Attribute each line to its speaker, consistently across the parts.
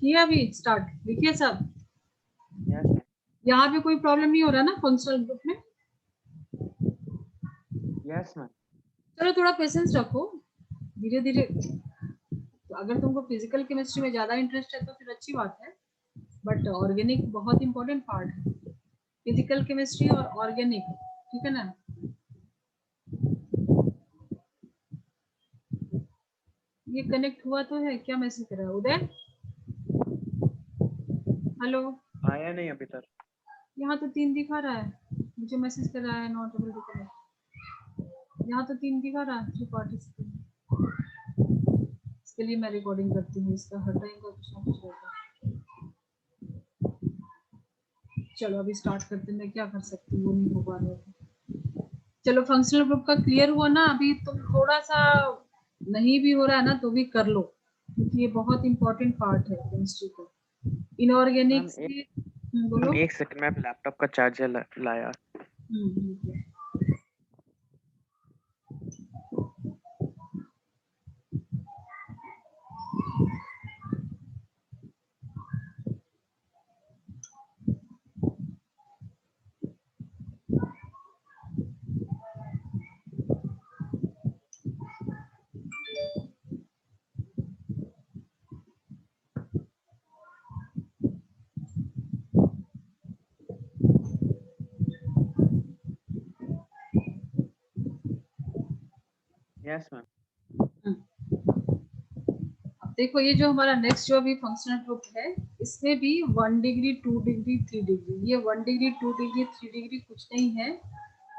Speaker 1: किया अभी स्टार्ट, लिखिए सब।
Speaker 2: Yes ma'am.
Speaker 1: यहाँ पे कोई प्रॉब्लम नहीं हो रहा ना फंक्शनल ग्रुप में?
Speaker 2: Yes ma'am.
Speaker 1: चलो थोड़ा पेशेंस रखो, धीरे धीरे। तो अगर तुमको फिजिकल केमिस्ट्री में ज्यादा इंटरेस्ट है तो फिर अच्छी बात है, बट ऑर्गेनिक बहुत इंपॉर्टेंट पार्ट है, फिजिकल केमिस्ट्री और ऑर्गेनिक, ठीक है ना? ये कनेक्ट हुआ तो है क्या? मैसेज कर रहा है उदय? हेलो?
Speaker 2: आया नहीं अभी तक।
Speaker 1: यहाँ तो 3 दिखा रहा है, मुझे मैसेज कर रहा है नॉट एबल टू कनेक्ट। यहाँ तो 3 दिखा रहा है, 3 पार्टिसिपेंट। इसके लिए मैं रिकॉर्डिंग करती हूँ, इसका हटाएंगे कुछ ना कुछ होगा। चलो अभी स्टार्ट करते हैं, मैं क्या कर सकती हूँ, वो नहीं हो पा रहा है। चलो फंक्शनल ग्रुप का क्लियर हुआ ना? अभी तुम थोड़ा सा नहीं भी हो रहा है ना तो भी कर लो, क्योंकि ये बहुत इंपॉर्टेंट पार्ट है केमिस्ट्री का। इनऑर्गेनिक से बोलो।
Speaker 2: एक सेकंड में लैपटॉप का चार्जर लाया। Yes ma'am.
Speaker 1: अब देखो ये जो हमारा नेक्स्ट जो अभी फंक्शनल ग्रुप है, इसमें भी 1 डिग्री 2 डिग्री 3 डिग्री, ये 1 डिग्री 2 डिग्री 3 डिग्री कुछ नहीं है।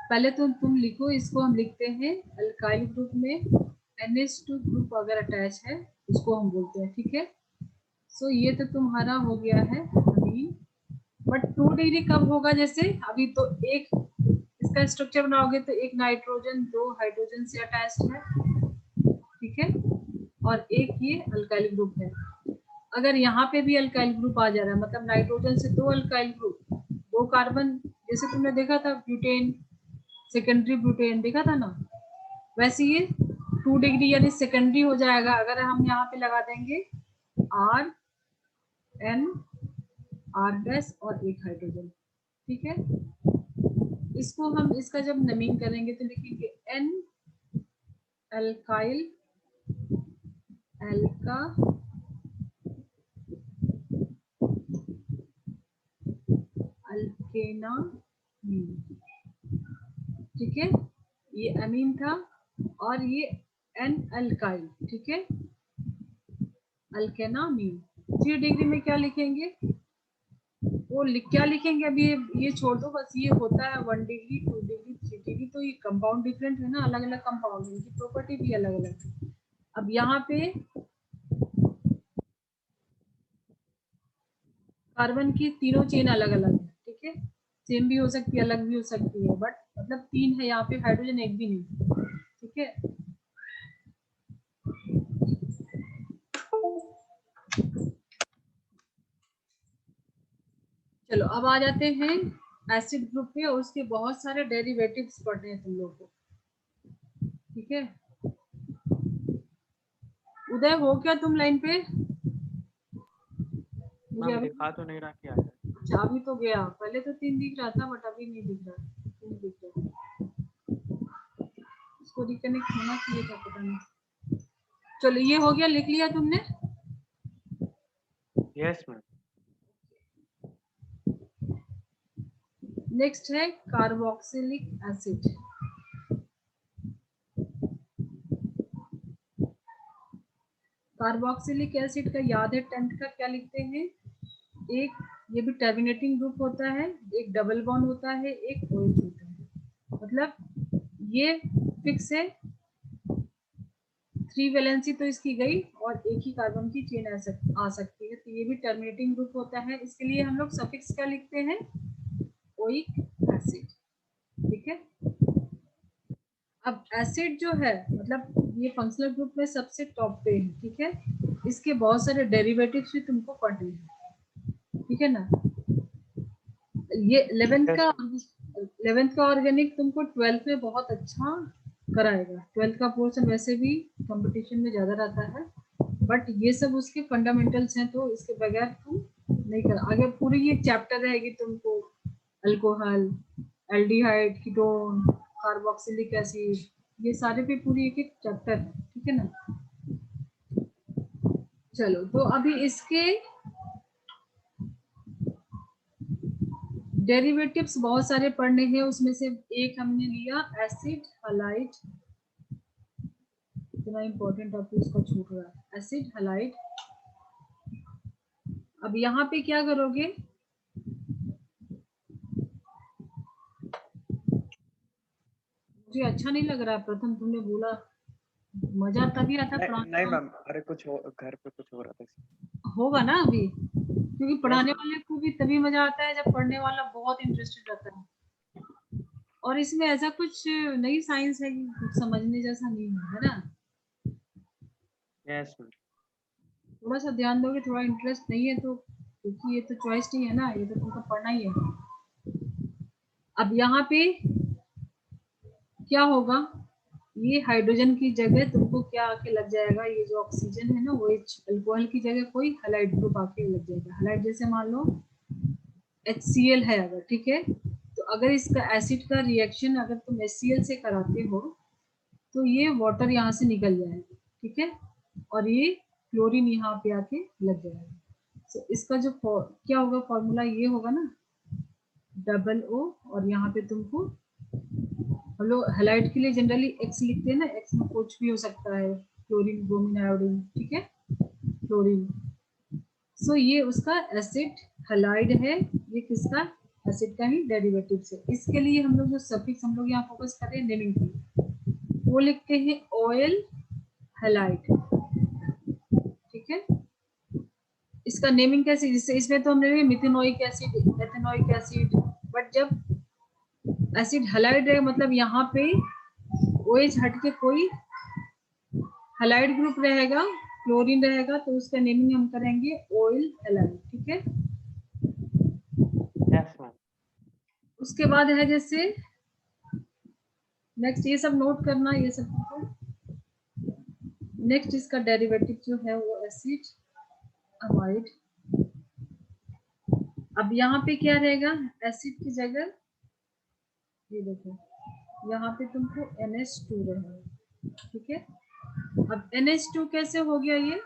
Speaker 1: पहले तो तुम लिखो, इसको हम लिखते हैं अल्काइल ग्रुप में NH2 ग्रुप अगर अटैच है उसको हम बोलते हैं, ठीक है? सो ये तो तुम्हारा हो गया है अमीन। बट 2 डिग्री कब होगा? जैसे अभी तो एक इसका स्ट्रक्चर बनाओगे तो एक नाइट्रोजन 2 हाइड्रोजन से अटैच्ड है, ठीक है? और एक ये अल्काइल ग्रुप है। अगर यहाँ पे भी अल्काइल ग्रुप आ जा रहा है, मतलब नाइट्रोजन से 2 अल्काइल ग्रुप, 2 कार्बन, जैसे तुमने देखा था ब्यूटेन, सेकेंडरी ब्यूटेन देखा था ना, वैसे ये 2 डिग्री यानी सेकेंडरी हो जाएगा। अगर हम यहाँ पे लगा देंगे R N R डैश और एक हाइड्रोजन, ठीक है? इसको हम इसका जब नमीन करेंगे तो लिखेंगे N अल्काइल एल्का अल्केना, ठीक है? ये अमीन था और ये एन अल्काइल, ठीक है? अल्केनामीन। 3 डिग्री में क्या लिखेंगे? वो क्या लिखेंगे अभी ये छोड़ दो, बस ये होता है 1 डिग्री 2 डिग्री 3 डिग्री। तो ये कंपाउंड डिफरेंट है ना, अलग अलग कंपाउंड, इनकी प्रॉपर्टी भी अलग अलग है। अब यहाँ पे कार्बन की तीनों चेन अलग अलग है, ठीक है? सेम भी हो सकती है, अलग भी हो सकती है, बट मतलब 3 है यहाँ पे, हाइड्रोजन एक भी नहीं, ठीक है? चलो अब आ जाते हैं एसिड ग्रुप पे, और उसके बहुत सारे डेरिवेटिव्स पढ़ने हैं तुम लोग को, ठीक है? उदय हो क्या तुम लाइन पे? मुझे
Speaker 2: मैम
Speaker 1: अभी
Speaker 2: दिखा तो नहीं रहा क्या है।
Speaker 1: अच्छा, अभी तो गया, पहले तो 3 दिख रहा था बट अभी नहीं दिख रहा, 3 दिख रहा। इसको रिकनेक्ट होना चाहिए था, पता नहीं। चलो ये हो गया, लिख लिया तुमने?
Speaker 2: Yes ma'am.
Speaker 1: नेक्स्ट है कार्बोक्सिलिक एसिड। कार्बोक्सिलिक एसिड का याद है 10th का, क्या लिखते हैं? एक ये भी टर्मिनेटिंग ग्रुप होता है, एक डबल बॉन्ड होता है, एक OH होता है। मतलब ये फिक्स है, 3 वैलेंसी तो इसकी गई और एक ही कार्बन की चेन आ सकती है, तो ये भी टर्मिनेटिंग ग्रुप होता है। इसके लिए हम लोग सफिक्स क्या लिखते हैं? ओइक एसिड, ठीक है? अब एसिड जो है, मतलब ये फंक्शनल ग्रुप में सबसे टॉप पे है, ठीक है? इसके बहुत सारे डेरिवेटिव्स भी तुमको पढ़ने हैं, ठीक है ना? ये 11th
Speaker 2: यस
Speaker 1: का
Speaker 2: मैम।
Speaker 1: 11th का ऑर्गेनिक तुमको 12th में बहुत अच्छा कराएगा। 12th का पोर्शन वैसे भी कंपटीशन में ज्यादा रहता है, बट ये सब उसके फंडामेंटल्स हैं, तो इसके बगैर तुम नहीं कर आगे। पूरी ये चैप्टर रहेगी तुमको, alcohol, aldehyde, ketone, carboxylic acid, ये सारे पे पूरी एक एक चैप्टर है, ठीक है ना। चलो, तो अभी इसके डेरिवेटिव्स बहुत सारे पढ़ने हैं, उसमें से एक हमने लिया एसिड हलाइड। इतना इंपॉर्टेंट आपको इसका छूट रहा है, एसिड हलाइड। अब यहाँ पे क्या करोगे, मुझे अच्छा नहीं लग रहा है प्रथम, तुमने बोला मजा तभी आता
Speaker 2: नहीं
Speaker 1: पढ़ाने
Speaker 2: मैम, अरे कुछ हो, घर पे कुछ हो रहा था इसलिए।
Speaker 1: होगा ना अभी, क्योंकि
Speaker 2: यस
Speaker 1: पढ़ाने
Speaker 2: मैम।
Speaker 1: वाले को भी तभी मजा आता है जब पढ़ने वाला बहुत इंटरेस्टेड रहता है। और इसमें ऐसा कुछ नई साइंस है कि कुछ समझने जैसा नहीं है ना।
Speaker 2: Yes ma'am.
Speaker 1: थोड़ा सा ध्यान दोगे, थोड़ा इंटरेस्ट नहीं है तो, क्योंकि ये तो चॉइस नहीं है ना, ये तो तुमको पढ़ना ही है। अब यहाँ पे क्या होगा, ये हाइड्रोजन की जगह तुमको क्या आके लग जाएगा, ये जो ऑक्सीजन है ना वो अल्कोहल की जगह कोई हैलाइड ग्रुप आके लग जाएगा। हैलाइड जैसे मान लो HCl है अगर, ठीक है, तो अगर इसका एसिड का रिएक्शन अगर तुम HCl से कराते हो तो ये वाटर यहाँ से निकल जाएगा, ठीक है, और ये क्लोरीन यहाँ पे आके लग जाएगा। तो इसका जो क्या होगा, फॉर्मूला ये होगा ना, डबल O, और यहाँ पे तुमको, हम लोग हैलाइड के लिए जनरली X लिखते हैं ना, X में कुछ भी हो सकता है, क्लोरीन, ब्रोमीन, आयोडीन, ठीक है, क्लोरीन। सो ये उसका एसिड हैलाइड है, ये किसका, एसिड का ही डेरिवेटिव है। इसके लिए हम लोग जो सफिक्स हम लोग यहाँ फोकस कर रहे हैं नेमिंग की, वो लिखते हैं ऑयल हैलाइड, ठीक है। इसका नेमिंग कैसे, जैसे इसमें तो हमने methanoic acid, ethanoic acid, but जब एसिड हैलाइड है मतलब यहाँ पे OH हट के कोई हैलाइड ग्रुप रहेगा, क्लोरीन रहेगा, तो उसका नेमिंग हम करेंगे ऑयल हैलाइड, ठीक है।
Speaker 2: Yes ma'am.
Speaker 1: उसके बाद है जैसे नेक्स्ट, ये सब नोट करना, ये सब नेक्स्ट, इसका डेरिवेटिव जो है वो एसिड अमाइड। अब यहाँ पे क्या रहेगा, एसिड की जगह ये देखो, यहाँ पे तुमको NH2 रहेगा, ठीक है। अब NH2 कैसे हो गया ये,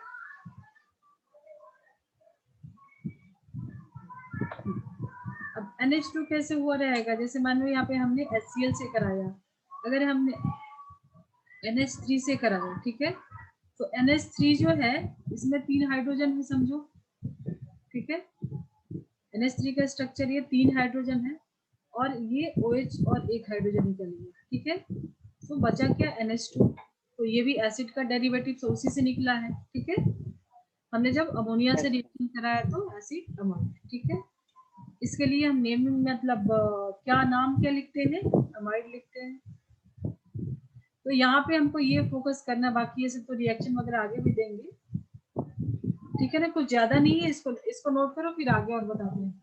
Speaker 1: अब NH2 कैसे हुआ रहेगा, जैसे मान लो यहाँ पे हमने HCl से कराया, अगर हमने NH3 से कराया, ठीक है, तो NH3 जो है इसमें 3 हाइड्रोजन है समझो, ठीक है। NH3 का स्ट्रक्चर ये 3 हाइड्रोजन है, और ये OH और एक हाइड्रोजन निकल गया, ठीक है। तो बचा क्या, NH2, तो ये भी एसिड का डेरिवेटिव तो उसी से निकला है, ठीक है। हमने जब अमोनिया से
Speaker 2: यस मैम।
Speaker 1: रिएक्शन कराया तो एसिड अमाइड, ठीक है। इसके लिए हम नेम मतलब क्या नाम क्या लिखते हैं, अमाइड लिखते हैं। तो यहाँ पे हमको ये फोकस करना, बाकी ये सब तो रिएक्शन वगैरह आगे भी देंगे, ठीक है ना, कुछ ज्यादा नहीं है, इसको इसको नोट करो, फिर आगे और बताते हैं।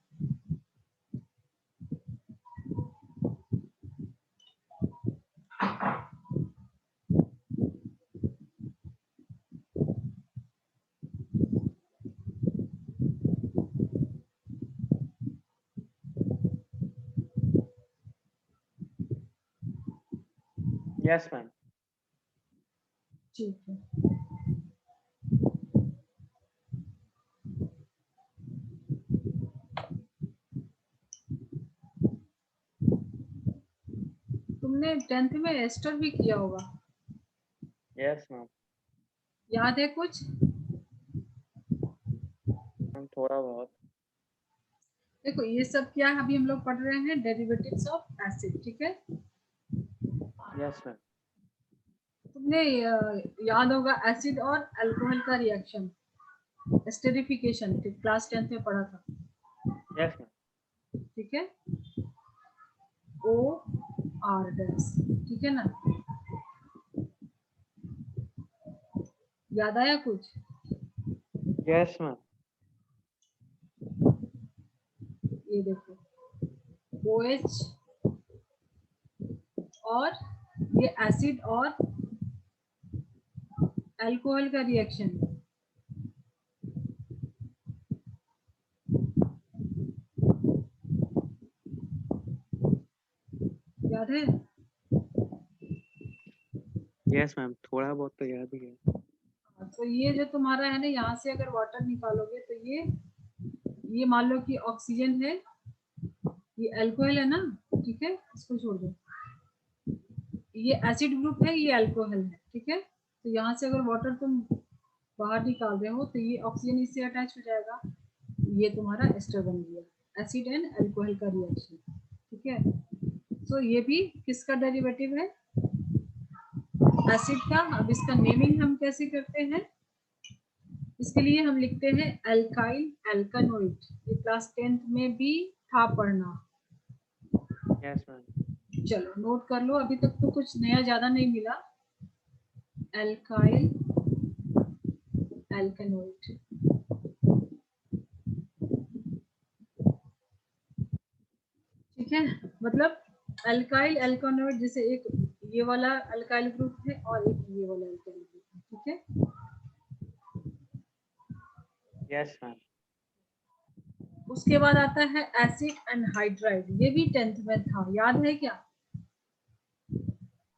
Speaker 2: Yes ma'am.
Speaker 1: ठीक है, तुमने 10th में एस्टर भी किया होगा,
Speaker 2: यस मैम।
Speaker 1: याद है कुछ,
Speaker 2: मैम थोड़ा बहुत।
Speaker 1: देखो ये सब क्या है, अभी हम लोग पढ़ रहे हैं डेरिवेटिव्स ऑफ एसिड, ठीक है।
Speaker 2: Yes ma'am.
Speaker 1: तुमने याद होगा एसिड और अल्कोहल का रिएक्शन, एस्टेरिफिकेशन, क्लास 10th में पढ़ा था,
Speaker 2: यस मैम।
Speaker 1: ठीक है, OR डैश, ठीक है ना, याद आया कुछ,
Speaker 2: यस मैम।
Speaker 1: ये देखो OH और ये एसिड और अल्कोहल का रिएक्शन, याद है?
Speaker 2: यस मैम, थोड़ा बहुत तो याद ही है।
Speaker 1: तो ये जो तुम्हारा है ना, यहाँ से अगर वाटर निकालोगे तो ये मान लो कि ऑक्सीजन है, ये अल्कोहल है ना, ठीक है, इसको छोड़ दो। ये एसिड ग्रुप है, ये अल्कोहल है, ठीक है। तो यहाँ से अगर वाटर तुम बाहर निकाल रहे हो तो ये ऑक्सीजन इससे अटैच हो जाएगा, ये तुम्हारा एस्टर बन गया, एसिड एंड अल्कोहल का रिएक्शन, ठीक है। तो ये भी किसका डेरिवेटिव है? एसिड का। अब इसका नेमिंग हम कैसे करते हैं? इसके लिए हम लिखते हैं अल्काइल अल्कानोइड। ये क्लास 10th में भी था पढ़ना।
Speaker 2: Yes ma'am.
Speaker 1: चलो नोट कर लो, अभी तक तो कुछ नया ज्यादा नहीं मिला। अल्काइल अल्कानोइड, ठीक है। मतलब अल्काइल अल्कानोइड, जैसे एक ये वाला अल्काइल ग्रुप है और एक ये वाला अल्काइल ग्रुप है, ठीक है।
Speaker 2: Yes ma'am.
Speaker 1: उसके बाद आता है एसिड एनहाइड्राइड, ये भी 10th में था, याद है क्या?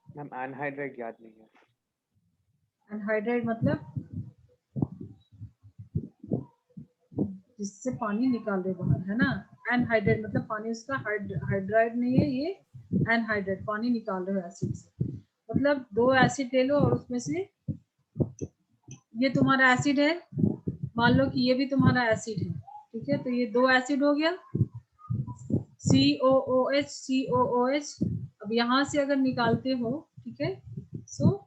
Speaker 2: मैम एनहाइड्राइड याद नहीं है।
Speaker 1: एनहाइड्राइड मतलब जिससे पानी निकाल रहे बाहर, है ना। एनहाइड्राइड मतलब पानी उसका हाइड्राइड नहीं है, ये एनहाइड्राइड, पानी निकाल रहे हो एसिड से। मतलब दो एसिड ले लो और उसमें से ये तुम्हारा एसिड है, मान लो कि ये भी तुम्हारा एसिड है, ठीक है। तो ये दो एसिड हो गया, COOH COOH। अब यहाँ से अगर निकालते हो, ठीक है, सो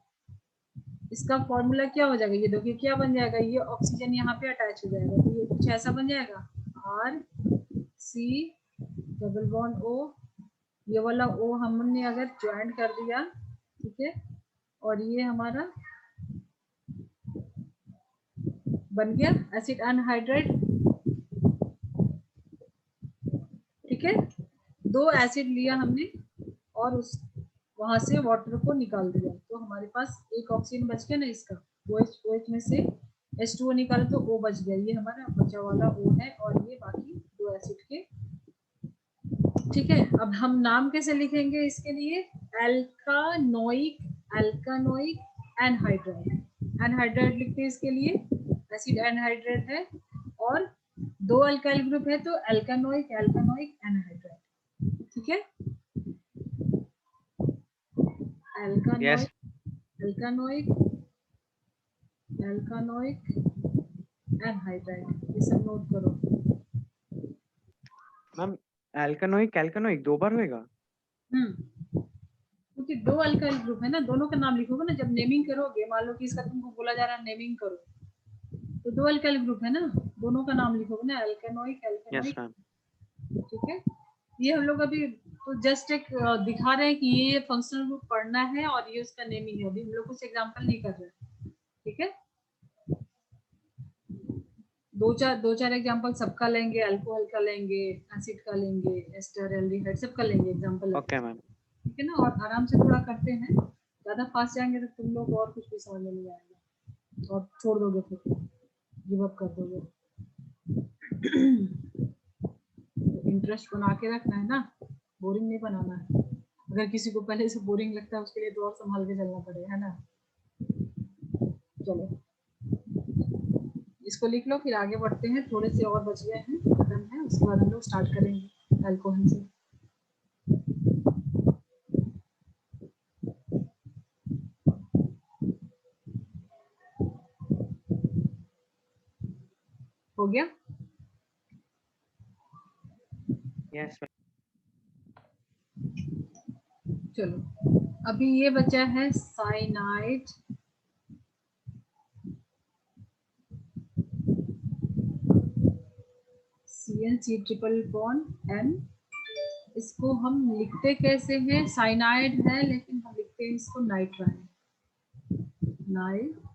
Speaker 1: इसका फॉर्मूला क्या हो जाएगा? ये देखिए क्या बन जाएगा, ये ऑक्सीजन यहाँ पे अटैच हो जाएगा, तो ये कुछ ऐसा बन जाएगा, RC डबल बॉन्ड O। ये वाला O हमने अगर ज्वाइंट कर दिया, ठीक है, और ये हमारा बन गया एसिड एनहाइड्राइड, ठीक है। दो एसिड लिया हमने और उस वहां से वाटर को निकाल दिया, तो हमारे पास एक ऑक्सीजन बच गया ना इसका, OH में से H2O निकाला तो O बच गया, ये हमारा बचा वाला O है, और ये बाकी दो एसिड के, ठीक है। अब हम नाम कैसे लिखेंगे इसके लिए? अल्कानोइक अल्कानोइक एनहाइड्राइड, एनहाइड्राइड लिखते हैं इसके लिए, एसिड एनहाइड्राइड है, और दो अल्काइल ग्रुप है तो अल्कानोइक अल्कानोइक एनहाइड्राइड, ठीक है।
Speaker 2: यस
Speaker 1: अल्कानोइक अल्कानोइक अल्कानोइक एनहाइड्राइड, ये सब नोट करो।
Speaker 2: मैम, एल्कानोइक एल्कानोइक दो बार होएगा?
Speaker 1: क्योंकि दो अल्काइल ग्रुप है ना, दोनों का नाम लिखोगे ना जब नेमिंग करोगे, मान लो कि इसका तुमको बोला जा रहा है नेमिंग करो, तो दो अल्काइल ग्रुप है ना, दोनों का नाम लिखोगे ना, अल्कानोइक
Speaker 2: यस
Speaker 1: अल्कानोइक,
Speaker 2: मैम।
Speaker 1: ठीक है। ये हम लोग अभी तो जस्ट एक दिखा रहे हैं कि ये फंक्शनल ग्रुप पढ़ना है और ये उसका नेमिंग है, अभी हम लोग कुछ एग्जांपल नहीं कर रहे हैं, ठीक है। दो चार एग्जांपल सबका लेंगे, अल्कोहल का लेंगे, एसिड का लेंगे, एस्टर एल्डिहाइड सबका लेंगे एग्जांपल,
Speaker 2: ओके मैम।
Speaker 1: ठीक है ना। और आराम से थोड़ा करते हैं, ज्यादा फास्ट जाएंगे तो तुम लोग और कुछ भी समझ में नहीं आएगा और छोड़ दोगे, फिर गिव अप कर दोगे। इंटरेस्ट बना के रखना है ना, बोरिंग नहीं बनाना है। अगर किसी को पहले से बोरिंग लगता है उसके लिए तो और संभाल के चलना पड़ेगा, है ना। चलो इसको लिख लो, फिर आगे बढ़ते हैं, थोड़े से और बच गए हैं, खत्म है, उसके बाद हम लोग स्टार्ट करेंगे अल्कोहल से। हो गया?
Speaker 2: Yes ma'am.
Speaker 1: चलो अभी ये बचा है cyanide, CnC triple bond N। इसको हम लिखते कैसे हैं? साइनाइड है लेकिन हम लिखते हैं इसको नाइट्राइल, नाइट्राइल।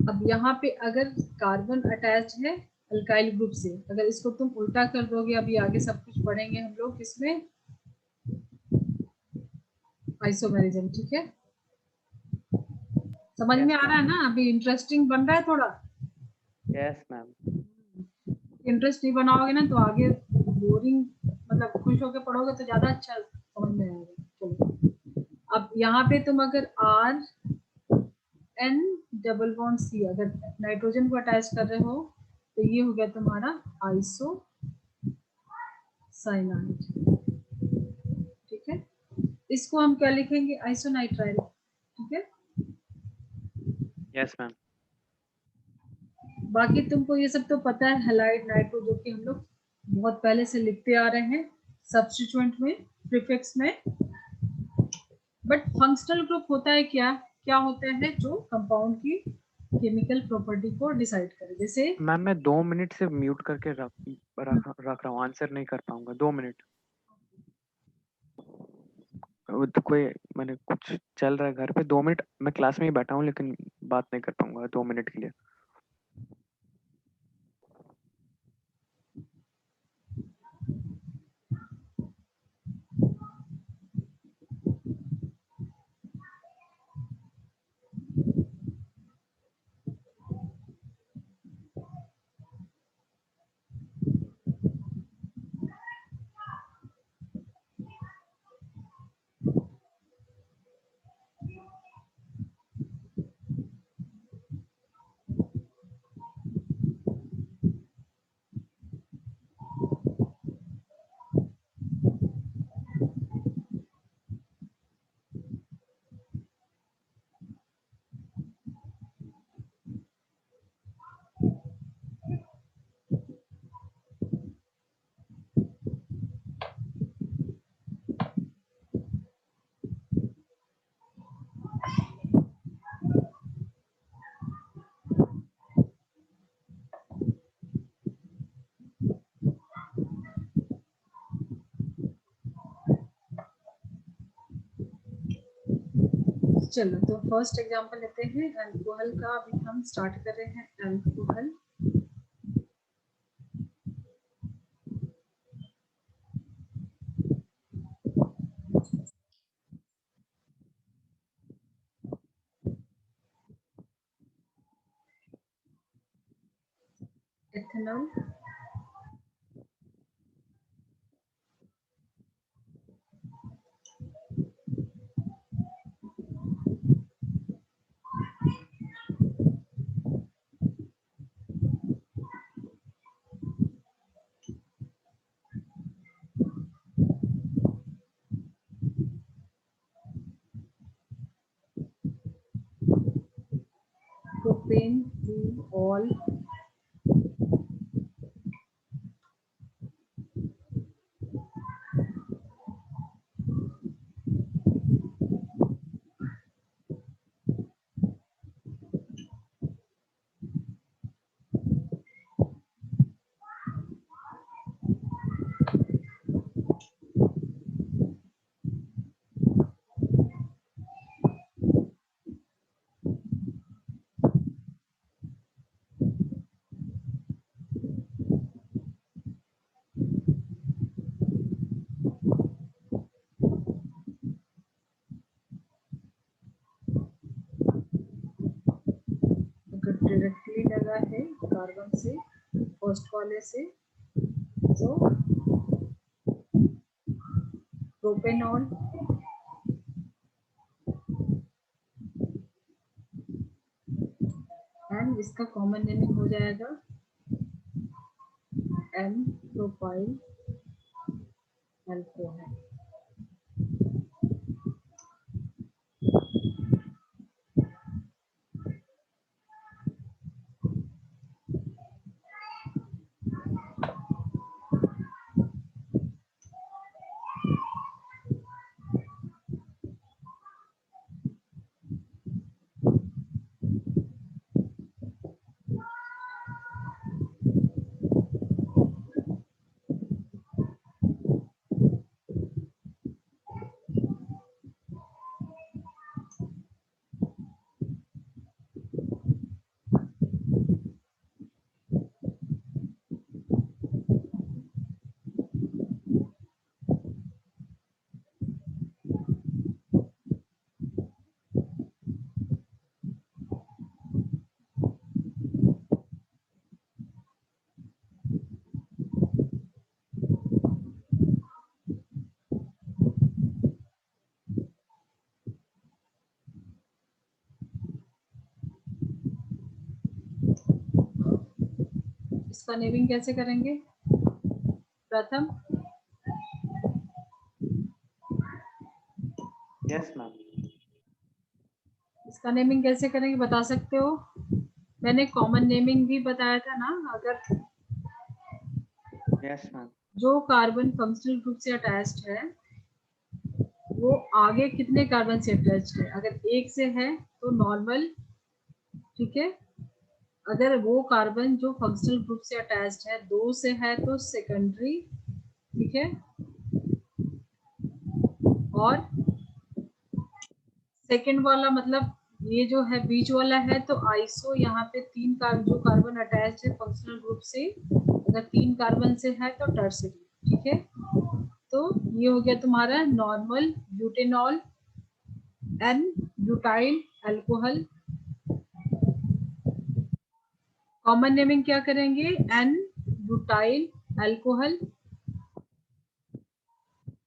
Speaker 1: अब यहाँ पे अगर कार्बन अटैच है अल्काइल ग्रुप से, अगर इसको तुम उल्टा कर दोगे, अभी आगे सब कुछ पढ़ेंगे हम लोग किसमें, आइसोमेरिज्म, ठीक है। समझ में
Speaker 2: यस
Speaker 1: आ रहा
Speaker 2: मैम।
Speaker 1: है ना? अभी इंटरेस्टिंग बन रहा है थोड़ा।
Speaker 2: Yes ma'am.
Speaker 1: इंटरेस्ट नहीं बनाओगे ना तो आगे बोरिंग, मतलब खुश होकर पढ़ोगे तो ज्यादा अच्छा समझ में आएगा। चलो, अब यहाँ पे तुम अगर R N double bond C अगर नाइट्रोजन को अटैच कर रहे हो तो ये हो गया तुम्हारा आइसो साइनाइड। ठीक है, इसको हम क्या लिखेंगे, आइसोनाइट्राइल। ठीक है,
Speaker 2: यस मैम।
Speaker 1: बाकी तुमको ये सब तो पता है, हेलाइड नाइट्रो जो कि हम लोग बहुत पहले से लिखते आ रहे हैं सब्स्टिट्यूएंट में, प्रीफिक्स में। बट फंक्शनल ग्रुप होता है क्या, क्या होता है जो कंपाउंड की केमिकल प्रॉपर्टी को डिसाइड करे। जैसे
Speaker 2: मैम मैं 2 मिनट से म्यूट करके रख रहा हूँ, आंसर नहीं कर पाऊंगा 2 मिनट। वो तो कोई, मैंने कुछ चल रहा है घर पे, 2 मिनट मैं क्लास में ही बैठा हूँ लेकिन बात नहीं कर पाऊंगा 2 मिनट के लिए।
Speaker 1: चलो तो फर्स्ट एग्जांपल लेते हैं अल्कोहल का। अभी हम स्टार्ट कर रहे हैं अल्कोहल। एथेनॉल, प्रोपेन, ऑल, अगर डायरेक्टली लगा है कार्बन से फर्स्ट वाले से तो प्रोपेनॉल, एंड इसका कॉमन नेमिंग हो जाएगा एन प्रोपाइल अल्कोहल। उसका नेमिंग कैसे करेंगे? प्रथम,
Speaker 2: यस मैम।
Speaker 1: इसका नेमिंग कैसे करेंगे बता सकते हो? मैंने कॉमन नेमिंग भी बताया था ना। अगर
Speaker 2: यस मैम।
Speaker 1: जो कार्बन फंक्शनल ग्रुप से अटैच्ड है वो आगे कितने कार्बन से अटैच्ड है? अगर एक से है तो नॉर्मल, ठीक है। अगर वो कार्बन जो फंक्शनल ग्रुप से अटैच्ड है दो से है तो सेकेंडरी, ठीक है। और सेकेंड वाला मतलब ये जो है बीच वाला है तो आइसो। यहाँ पे तीन जो कार्बन अटैच है फंक्शनल ग्रुप से, अगर तीन कार्बन से है तो टर्सरी, ठीक है। तो ये हो गया तुम्हारा normal butanol N butyl alcohol. Common naming क्या करेंगे? N butyl alcohol.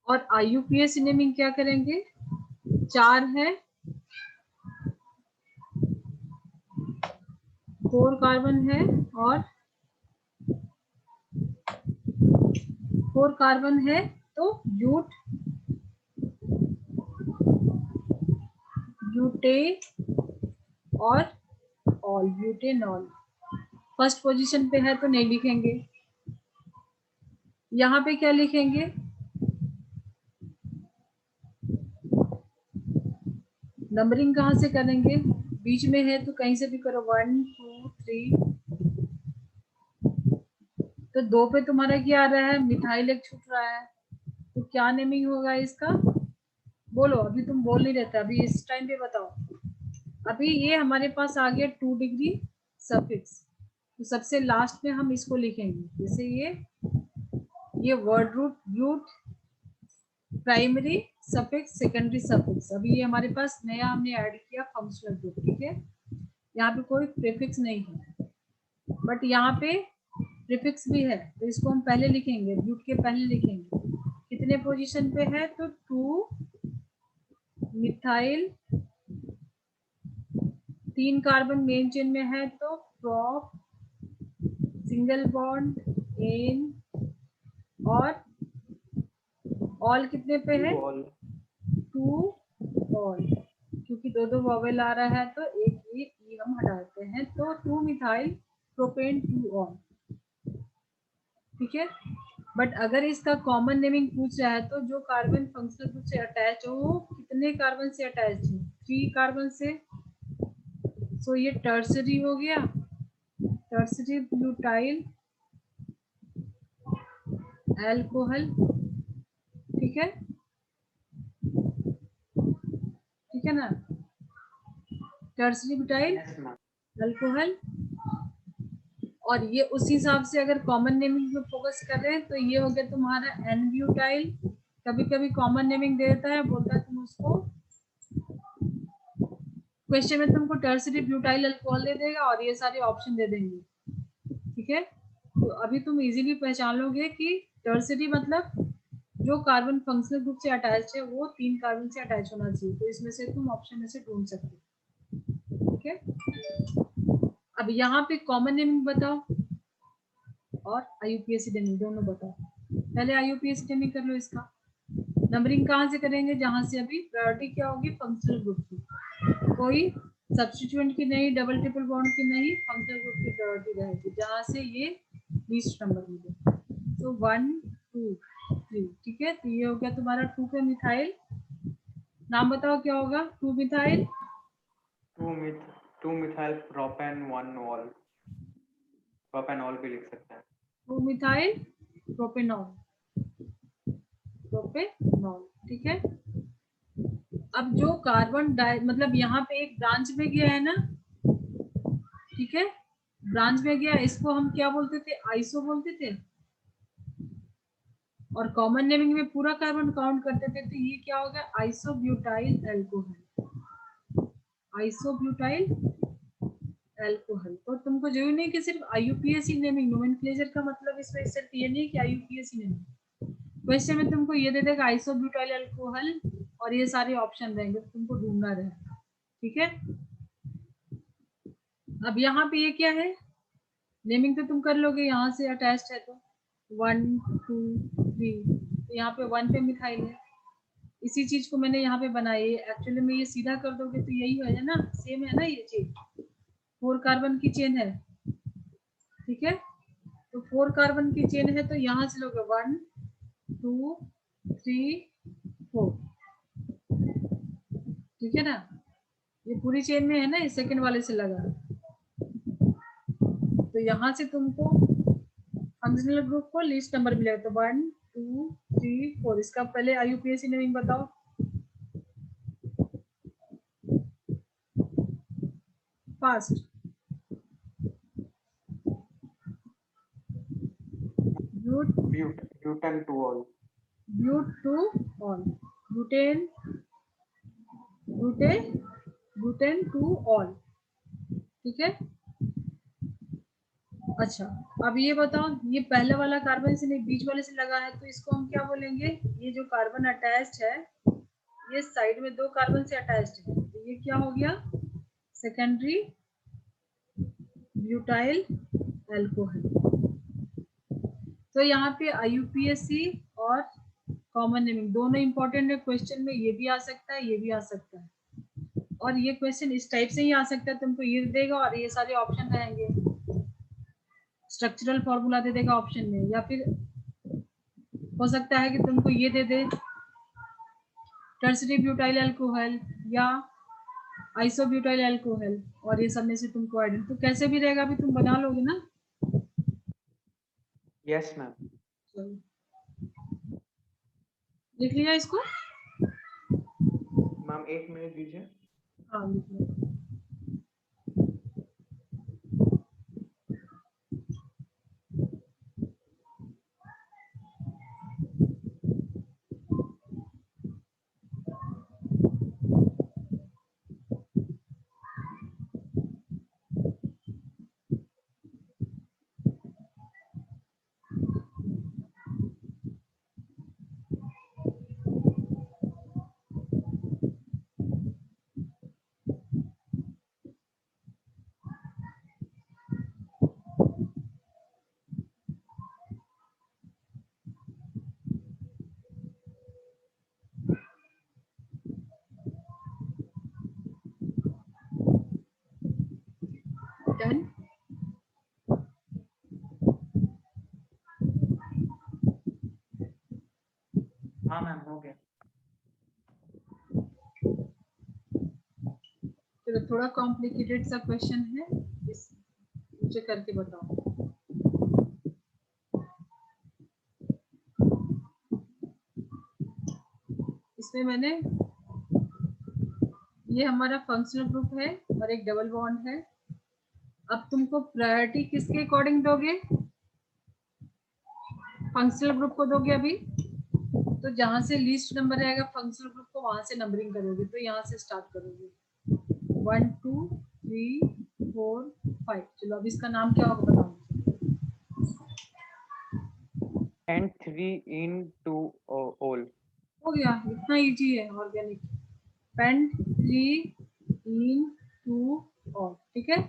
Speaker 1: और आईयूपीएसी नेमिंग क्या करेंगे? चार है, 4 कार्बन है और 4 कार्बन है तो ब्यूटे और ऑल, ब्यूटेनॉल। फर्स्ट पोजीशन पे है तो नहीं लिखेंगे। यहाँ पे क्या लिखेंगे? नंबरिंग कहाँ से करेंगे? बीच में है तो कहीं से भी करो, 1 2 3। तो 2 पे तुम्हारा क्या आ रहा है? मिथाइल एक छूट रहा है, तो क्या नेमिंग होगा इसका? बोलो, अभी तुम बोल नहीं रहते, अभी इस टाइम पे बताओ। अभी ये हमारे पास आ गया 2 डिग्री सफिक्स, तो सबसे लास्ट में हम इसको लिखेंगे। जैसे ये word root but primary suffix secondary suffix. अभी ये हमारे पास नया हमने ऐड किया फंक्शनल ग्रुप, ठीक है। यहाँ पे कोई प्रीफिक्स नहीं है, बट यहाँ पे प्रीफिक्स भी है तो इसको हम पहले लिखेंगे, ब्यूट के पहले लिखेंगे। कितने पोजीशन पे है? तो 2 मिथाइल, 3 कार्बन मेन चेन में है तो प्रॉप, सिंगल बॉन्ड एन, और ऑल कितने पे है? 2 ऑल। क्योंकि दो दो वॉवेल आ रहा है तो एक ये ई हम हटाते हैं, तो 2 मिथाइल प्रोपेन 2 ऑल, ठीक है। बट अगर इसका कॉमन नेमिंग पूछ रहा है तो जो कार्बन फंक्शनल ग्रुप से अटैच हो वो कितने कार्बन से अटैच है? 3 कार्बन से। सो ये टर्सरी हो गया, टर्सरी ब्यूटाइल अल्कोहल, ठीक है, ठीक है ना। Tertiary butyl
Speaker 2: yes ma'am.
Speaker 1: Alcohol. और ये उस हिसाब से अगर कॉमन नेमिंग पे फोकस कर रहे हैं तो ये हो गया तुम्हारा एन ब्यूटाइल। कभी कभी कॉमन नेमिंग दे देता है, बोलता है तुम उसको क्वेश्चन में तुमको टर्सरी ब्यूटाइल अल्कोहल दे देगा और ये सारे ऑप्शन दे देंगे, ठीक है। तो अभी तुम इजीली पहचान लोगे कि टर्सरी मतलब जो कार्बन फंक्शनल ग्रुप से अटैच है वो 3 कार्बन से अटैच होना चाहिए, तो इसमें से तुम ऑप्शन में से ढूंढ सकते हो, ठीक है। अब यहाँ पे कॉमन नेमिंग बताओ और आईयूपीएसी नेमिंग दोनों बताओ। पहले आईयूपीएसी नेमिंग कर लो इसका। नंबरिंग कहाँ से करेंगे? जहां से अभी प्रायोरिटी क्या होगी? फंक्शनल ग्रुप की। कोई सब्स्टिट्यूएंट की नहीं, डबल ट्रिपल बॉन्ड की नहीं, फंक्शनल ग्रुप की प्रायोरिटी रहेगी जहां से ये लीस्ट नंबर मिले। तो 1 2 3, ठीक है। तो ये हो गया तुम्हारा 2 पे मिथाइल। नाम बताओ क्या होगा? 2 methyl
Speaker 2: 2 methyl propane 1 all. Propanol भी लिख सकते हैं।
Speaker 1: 2 मिथाइल प्रोपेनॉल, प्रोपेनॉल, ठीक है। अब जो कार्बन डाई मतलब यहाँ पे एक ब्रांच में गया है ना, ठीक है, ब्रांच में गया, इसको हम क्या बोलते थे? आइसो बोलते थे। और कॉमन नेमिंग में पूरा कार्बन काउंट करते थे, तो ये क्या होगा? Isobutyl alcohol, isobutyl alcohol. तो तुमको जरूरी नहीं कि सिर्फ आईयूपीएसी नेमिंग, नोमेनक्लेचर का मतलब इसमें सिर्फ ये नहीं कि आईयूपीएसी नेमिंग। क्वेश्चन में तुमको ये दे देगा आइसोब्यूटाइल अल्कोहल और ये सारे ऑप्शन रहेंगे, तुमको ढूंढना रहेगा, ठीक है। अब यहाँ पे ये क्या है? नेमिंग तो तुम कर लोगे, यहाँ से अटैच्ड है तो 1 2 3, तो यहाँ पे 1 पे मिथाइल है। इसी चीज को मैंने यहाँ पे बनाई, एक्चुअली में ये सीधा कर दोगे तो यही है ना, सेम है ना ये चीज, 4 कार्बन की चेन है, ठीक है। तो 4 कार्बन की चेन है तो यहाँ से लोगे 1 2 3 4, ठीक है ना। ये पूरी चेन में है ना, इस सेकंड वाले से लगा, तो यहाँ से तुमको फंक्शनल ग्रुप को लिस्ट नंबर मिलेगा, तो 1 2 3 4। इसका पहले IUPAC नेमिंग बताओ। Fast. But
Speaker 2: butane two ol.
Speaker 1: But two ol, butane butane butane two ol, ठीक है। अच्छा, अब ये बताओ, ये पहले वाला कार्बन से नहीं बीच वाले से लगा है, तो इसको हम क्या बोलेंगे, ये जो कार्बन अटैच्ड है, ये साइड में 2 कार्बन से अटैच्ड है, तो ये क्या हो गया, सेकेंडरी ब्यूटाइल अल्कोहल। तो यहाँ पे IUPAC और कॉमन नेमिंग दोनों इंपॉर्टेंट है, क्वेश्चन में ये भी आ सकता है, ये भी आ सकता है, और ये क्वेश्चन इस टाइप से ही आ सकता है, तुमको ये देगा और ये सारे ऑप्शन रहेंगे, स्ट्रक्चरल फॉर्मूला दे देगा ऑप्शन में, या फिर हो सकता है कि तुमको ये दे दे टर्सरी ब्यूटाइल अल्कोहल या आइसोब्यूटाइल अल्कोहल, और ये सब में से तुमको आइडेंट, तो कैसे भी रहेगा अभी तुम बना लोगे ना।
Speaker 2: Yes ma'am.
Speaker 1: लिख लिया इसको।
Speaker 2: मैम 1 मिनट दीजिए।
Speaker 1: हाँ लिख लिया। डन।
Speaker 2: हाँ मैम हो गया।
Speaker 1: चलो थोड़ा कॉम्प्लिकेटेड सा क्वेश्चन है, इस मुझे करके बताओ। इसमें मैंने, ये हमारा फंक्शनल ग्रुप है और एक डबल बॉन्ड है। अब तुमको प्रायोरिटी किसके अकॉर्डिंग दोगे, फंक्शनल ग्रुप को दोगे अभी, तो जहां से लीस्ट नंबर रहेगा फंक्शनल ग्रुप को वहां से नंबरिंग करोगे, तो यहाँ से स्टार्ट करोगे 1 2 3 4 5। चलो अब इसका नाम क्या होगा बताओ।
Speaker 2: And 3 en two ol.
Speaker 1: हो गया, इतना इजी है ऑर्गेनिक, पेंट 3 इन 2 और, ठीक है।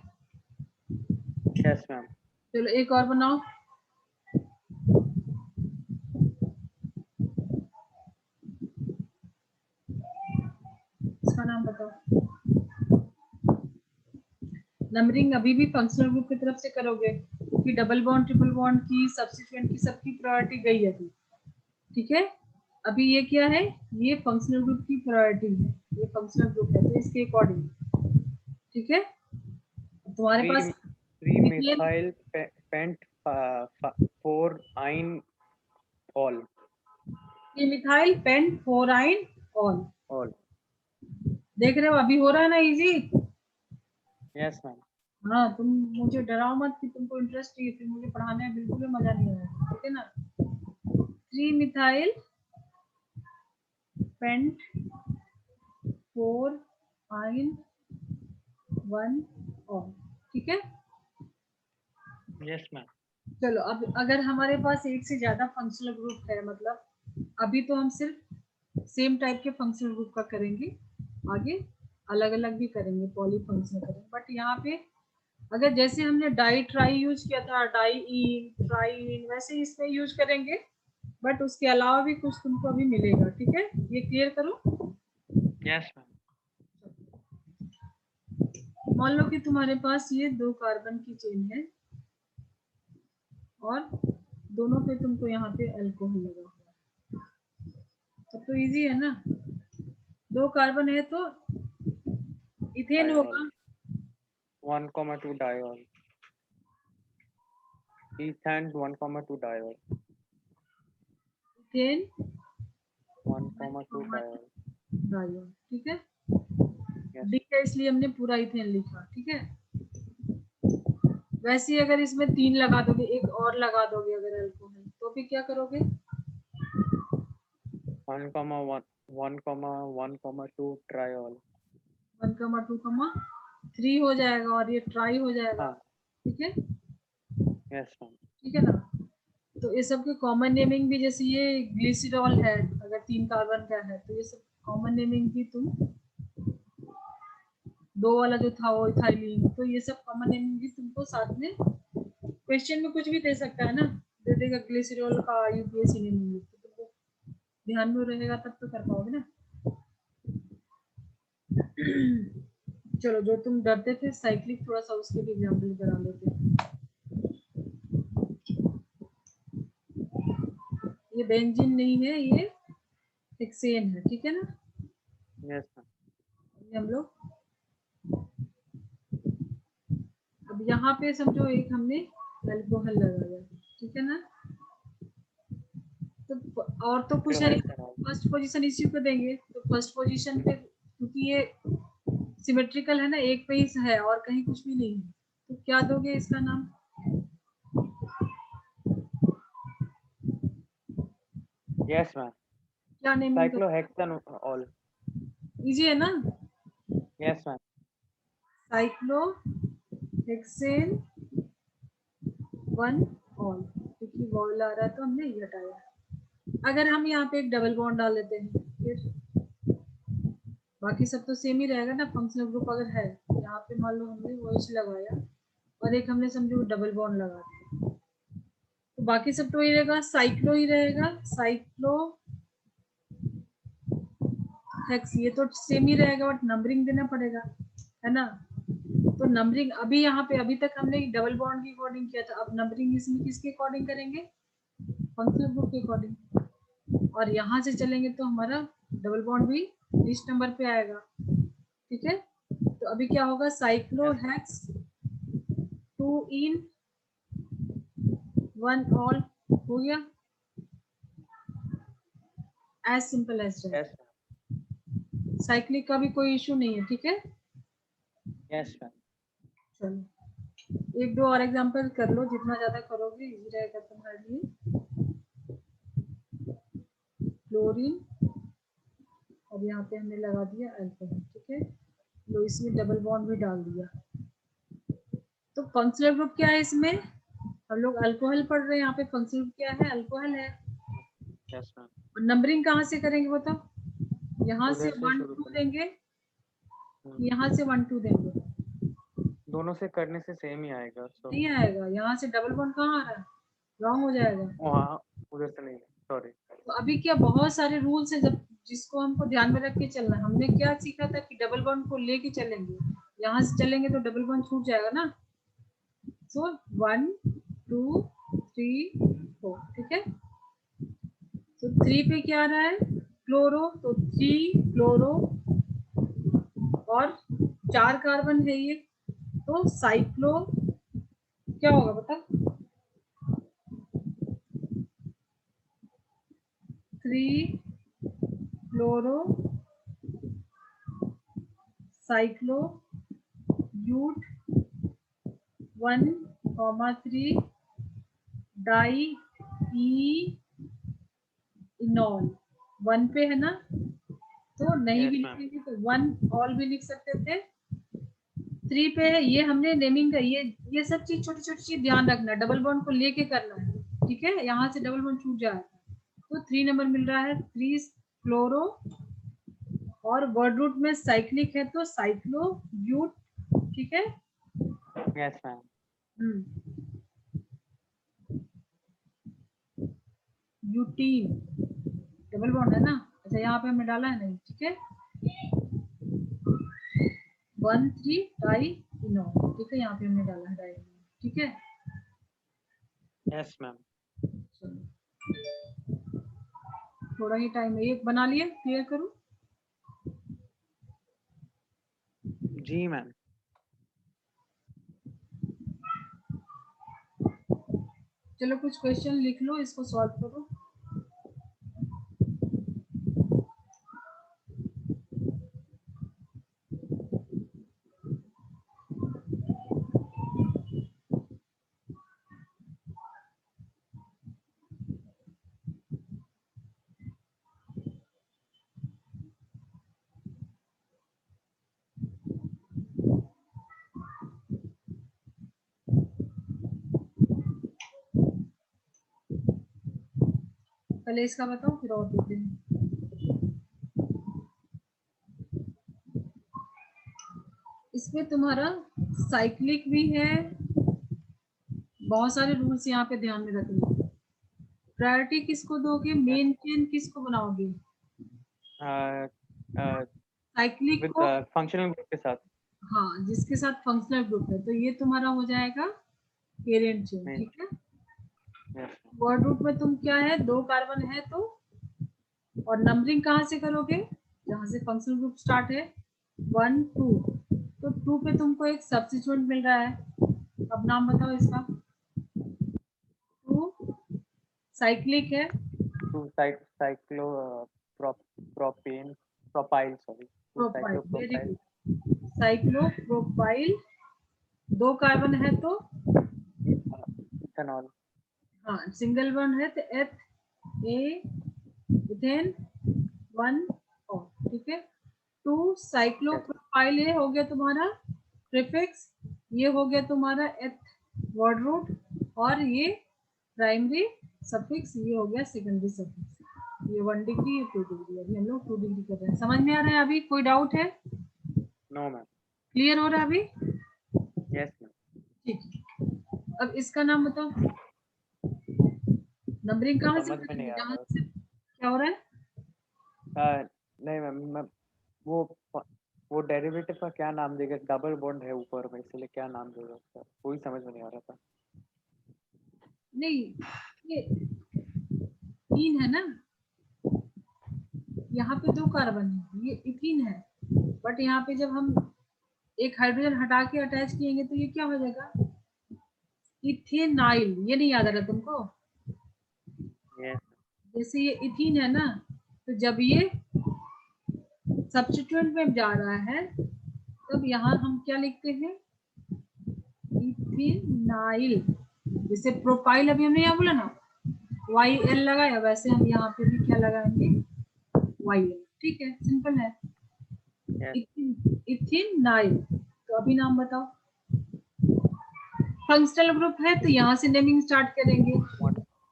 Speaker 2: Yes ma'am.
Speaker 1: चलो एक और बनाओ। इसका नाम बताओ। नंबरिंग अभी भी फंक्शनल ग्रुप की तरफ से करोगे, क्योंकि डबल बॉन्ड ट्रिपल बॉन्ड की सब्स्टिट्यूएंट की सबकी प्रायोरिटी गई है अभी, ठीक है। अभी ये क्या है, ये फंक्शनल ग्रुप की प्रायोरिटी है, ये फंक्शनल ग्रुप है तो इसके अकॉर्डिंग, ठीक है। तुम्हारे पास
Speaker 2: 3
Speaker 1: मीथेन,
Speaker 2: मिथाइल पेंट 4 आइन ऑल।
Speaker 1: मिथाइल पेंट 4 आइन ऑल।
Speaker 2: ऑल।
Speaker 1: देख रहे हो अभी हो रहा है ना इजी।
Speaker 2: Yes ma'am.
Speaker 1: हाँ तुम मुझे डराओ मत कि तुमको इंटरेस्ट नहीं है, फिर मुझे पढ़ाने में बिल्कुल भी मजा नहीं आया, ठीक है ना। 3 मिथाइल पेंट 4 आइन 1 ऑल, ठीक है।
Speaker 2: Yes ma'am.
Speaker 1: चलो अब अगर हमारे पास एक से ज्यादा फंक्शनल ग्रुप है, मतलब अभी तो हम सिर्फ सेम टाइप के फंक्शनल ग्रुप का करेंगे, आगे अलग अलग भी करेंगे, पॉली फंक्शनल करेंगे, बट यहाँ पे अगर जैसे हमने डाई ट्राई यूज किया था, डाई इन ट्राई इन, वैसे इसमें यूज करेंगे, बट उसके अलावा भी कुछ तुमको अभी मिलेगा। ठीक है, ये क्लियर करो।
Speaker 2: Yes ma'am.
Speaker 1: मान लो कि तुम्हारे पास ये 2 कार्बन की चेन है और दोनों पे तुमको यहाँ पे अल्कोहल लगा हुआ है, तब तो इजी है ना। 2 कार्बन है तो इथेन
Speaker 2: डायॉल
Speaker 1: होगा।
Speaker 2: 1,2 diol, ethane 1,2 diol,
Speaker 1: ethane
Speaker 2: 1,2 diol.
Speaker 1: Dione. ठीक है,
Speaker 2: यस।
Speaker 1: डी है इसलिए हमने पूरा इथेन लिखा। ठीक है, वैसे ही अगर इसमें 3 लगा दोगे, एक और लगा दोगे अगर अल्कोहल, तो फिर क्या करोगे?
Speaker 2: 1,1,1,2 ट्रायॉल।
Speaker 1: 1,2,3 हो जाएगा और ये ट्राई हो जाएगा।
Speaker 2: हाँ।
Speaker 1: ठीक है,
Speaker 2: यस मैम।
Speaker 1: ठीक है ना। तो ये सब के कॉमन नेमिंग भी, जैसे ये ग्लिसरॉल है, अगर 3 कार्बन का है तो ये सब कॉमन नेमिंग भी तुम, 2 वाला जो था वो इथाइलिन, तो ये सब कॉमन नेमिंग भी तुमको साथ में क्वेश्चन में कुछ भी दे सकता है ना, दे देगा ग्लिसरॉल का यूपीएससी नेमिंग, तो तुमको ध्यान में रहेगा तब तो कर पाओगे ना। चलो, जो तुम डरते थे साइक्लिक, थोड़ा सा उसके भी एग्जाम्पल करा लेते हैं। ये बेंजीन नहीं है, ये हेक्सेन है। ठीक है ना,
Speaker 2: यस मैम।
Speaker 1: ये हम लोग अब यहाँ पे समझो एक हमने अल्कोहल लगाया। ठीक है ना, तो और तो कुछ है नहीं, फर्स्ट पोजीशन इसी को देंगे। तो फर्स्ट पोजीशन पे, क्योंकि ये सिमेट्रिकल है ना, एक पे ही है और कहीं कुछ भी नहीं है, तो क्या दोगे इसका नाम?
Speaker 2: Yes ma'am.
Speaker 1: क्या नेमिंग कर,
Speaker 2: साइक्लोहेक्सेन ऑल।
Speaker 1: इजी है ना।
Speaker 2: Yes ma'am.
Speaker 1: साइक्लोहेक्सेन 1 ऑल, क्योंकि वॉल आ रहा है तो हमने ये हटाया। अगर हम यहाँ पे एक डबल बॉन्ड डाल देते हैं, फिर बाकी सब तो सेम ही रहेगा ना। फंक्शनल ग्रुप अगर है, यहाँ पे मान लो हमने वॉइस लगाया और एक हमने समझो डबल बॉन्ड लगा दिया, तो बाकी सब तो ही रहेगा, साइक्लो ही रहेगा। साइक्लो हेक्स, ये तो सेम ही रहेगा, बट नंबरिंग देना पड़ेगा, है ना। तो नंबरिंग अभी यहाँ पे, अभी तक हमने डबल बॉन्ड के अकॉर्डिंग किया था, अब नंबरिंग इसमें किसके अकॉर्डिंग करेंगे? फंक्शनल ग्रुप के अकॉर्डिंग। और यहाँ से चलेंगे तो हमारा डबल बॉन्ड भी लिस्ट नंबर पे आएगा। ठीक है, तो अभी क्या होगा? साइक्लोहेक्स 2 इन 1 ऑल हो गया, as simple as that.
Speaker 2: Yes
Speaker 1: cyclic का भी कोई इशू नहीं है। ठीक है,
Speaker 2: यस मैम।
Speaker 1: चलो एक दो और एग्जांपल कर लो, जितना ज्यादा करोगे इजी रहेगा तुम्हारे लिए। क्लोरीन, और यहाँ पे हमने लगा दिया अल्कोहल। ठीक है, लो इसमें डबल बॉन्ड भी डाल दिया। तो फंक्शनल ग्रुप क्या है इसमें? हम लोग अल्कोहल पढ़ रहे हैं, यहाँ पे फंक्शनल ग्रुप क्या है? अल्कोहल है।
Speaker 2: Yes ma'am.
Speaker 1: और नंबरिंग कहाँ से करेंगे बताओ? यहाँ से
Speaker 2: उधर से
Speaker 1: 1
Speaker 2: शुरू
Speaker 1: 2
Speaker 2: करें।
Speaker 1: देंगे, यहाँ से 1 2 देंगे,
Speaker 2: दोनों से करने से सेम ही आएगा। सो
Speaker 1: नहीं आएगा। यहाँ से डबल बॉन्ड कहाँ आ रहा है? रॉन्ग हो जाएगा।
Speaker 2: वहाँ उधर से नहीं, सॉरी।
Speaker 1: तो अभी क्या, बहुत सारे रूल्स है जब, जिसको हमको ध्यान में रख के चलना है। हमने क्या सीखा था कि डबल बॉन्ड को लेके चलेंगे, यहाँ से चलेंगे तो डबल बॉन्ड छूट जाएगा ना। सो 1 2 3 4। ठीक है, तो 3 पे क्या आ रहा है? क्लोरो, तो 3 क्लोरो, और 4 कार्बन है ये, तो साइक्लो क्या होगा बता? 3 chloro cyclo but 1,3 di enol. 1 पे है ना, तो नहीं भी
Speaker 2: यस मैम।
Speaker 1: लिखेंगे तो 1 ऑल भी लिख सकते थे। 3 पे है, ये हमने नेमिंग का, ये सब चीज छोटी छोटी चीज ध्यान रखना, डबल बॉन्ड को लेके करना है। ठीक है, यहाँ से डबल बॉन्ड छूट जाएगा, तो 3 नंबर मिल रहा है, 3 क्लोरो, और वर्ड रूट में साइक्लिक है तो साइक्लो ब्यूट। ठीक है,
Speaker 2: यस मैम।
Speaker 1: यूटीन डबल बॉन्ड है ना। अच्छा यहाँ पे हमने डाला है नहीं, ठीक है। 1,3 डाई इनोल, ठीक है, यहाँ पे हमने डाला है डाई इनोल, ठीक है।
Speaker 2: Yes ma'am.
Speaker 1: चलो थोड़ा ही टाइम है, ये बना लिए, क्लियर करूं?
Speaker 2: जी मैम।
Speaker 1: चलो कुछ क्वेश्चन लिख लो, इसको सॉल्व करो। पहले इसका बताओ फिर और देते हैं। इसमें तुम्हारा साइक्लिक भी है, बहुत सारे रूल्स यहाँ पे ध्यान में रखना। प्रायोरिटी किसको दोगे, मेन चेन किसको बनाओगे? साइक्लिक
Speaker 2: विद
Speaker 1: को,
Speaker 2: फंक्शनल ग्रुप के साथ।
Speaker 1: हाँ जिसके साथ फंक्शनल ग्रुप है, तो ये तुम्हारा हो जाएगा पेरेंट चेन,
Speaker 2: नहीं।
Speaker 1: ठीक है।
Speaker 2: यस।
Speaker 1: वर्ड रूट में तुम क्या है, 2 कार्बन है तो, और नंबरिंग कहाँ से करोगे, जहां से फंक्शनल ग्रुप स्टार्ट है 1 2, तो 2 पे तुमको एक सब्स्टिट्यूएंट मिल रहा है। अब नाम बताओ इसका। 2 साइक्लिक है,
Speaker 2: two cyclo propane propyl, sorry, two
Speaker 1: propyl,
Speaker 2: cyclo
Speaker 1: very
Speaker 2: propyl.
Speaker 1: Good. Cyclo propyl, 2 carbon है तो,
Speaker 2: इथेनॉल।
Speaker 1: हाँ सिंगल वन है तो एथ ए इथेन 1 और, ठीक है। 2 साइक्लो
Speaker 2: यस।
Speaker 1: प्रोपाइल, ये हो गया तुम्हारा प्रीफिक्स, ये हो गया तुम्हारा एथ वर्ड रूट, और ये प्राइमरी सफिक्स, ये हो गया सेकेंडरी सफिक्स। ये 1 डिग्री, ये 2 डिग्री। अभी हम लोग 2 डिग्री कर रहे हैं, समझ में आ रहा है? अभी कोई डाउट है?
Speaker 2: No ma'am.
Speaker 1: क्लियर हो रहा है अभी?
Speaker 2: Yes ma'am.
Speaker 1: ठीक है। अब इसका नाम बताओ, नंबरिंग कहाँ से
Speaker 2: समझ में नहीं
Speaker 1: करेंगे,
Speaker 2: आ
Speaker 1: जहाँ
Speaker 2: रहा।
Speaker 1: से क्या हो रहा है?
Speaker 2: नहीं मैम, मैं वो डेरिवेटिव का क्या नाम देगा, डबल बॉन्ड है ऊपर में, इसलिए क्या नाम देगा उसका, वही समझ में नहीं आ रहा था।
Speaker 1: नहीं, ये 3 है ना, यहाँ पे 2 कार्बन है, ये इथीन है, बट यहाँ पे जब हम एक हाइड्रोजन हटा के अटैच किएंगे तो ये क्या हो जाएगा, इथेनाइल। ये नहीं याद आ रहा तुमको?
Speaker 2: यस।
Speaker 1: जैसे ये इथीन है ना, तो जब ये सब्स्टिट्यूएंट में जा रहा है तब यहाँ हम क्या लिखते हैं, इथेनाइल। जैसे प्रोपाइल अभी हमने यहाँ बोला ना वाई एल लगाया, वैसे हम यहाँ पे भी क्या लगाएंगे, वाई एल, ठीक है, सिंपल है।
Speaker 2: यस।
Speaker 1: इथेनाइल। तो अभी नाम बताओ। फंक्शनल ग्रुप है तो यहाँ से नेमिंग स्टार्ट करेंगे,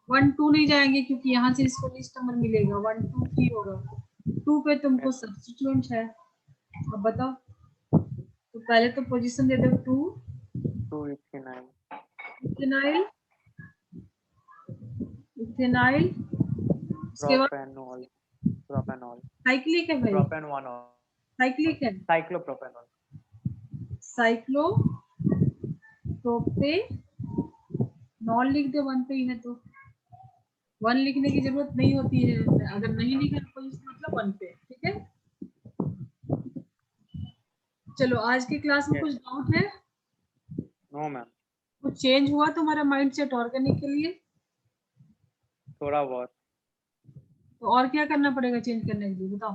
Speaker 1: 1 2 नहीं जाएंगे क्योंकि यहाँ से इसको लिस्ट नंबर मिलेगा, 1 2 3 होगा। 2 पे तुमको सब्स्टिट्यूएंट है, अब बताओ। तो पहले तो पोजीशन दे दो 2
Speaker 2: टू इथेनाइल।
Speaker 1: इथेनाइल, इथेनाइल, उसके बाद
Speaker 2: प्रोपेनॉल। प्रोपेनॉल।
Speaker 1: साइक्लिक है भाई,
Speaker 2: प्रोपेनॉल।
Speaker 1: साइक्लिक है,
Speaker 2: साइक्लोप्रोपेनॉल।
Speaker 1: साइक्लो प्रोपे नॉन लिख दे, 1 पे ही है तो 1 लिखने की जरूरत नहीं होती है, अगर नहीं लिखा तो मतलब 1 पे, ठीक है। चलो आज की क्लास में कुछ डाउट है?
Speaker 2: No ma'am.
Speaker 1: कुछ चेंज हुआ तुम्हारा माइंड सेट और करने के लिए?
Speaker 2: थोड़ा बहुत।
Speaker 1: तो और क्या करना पड़ेगा चेंज करने के लिए, बताओ।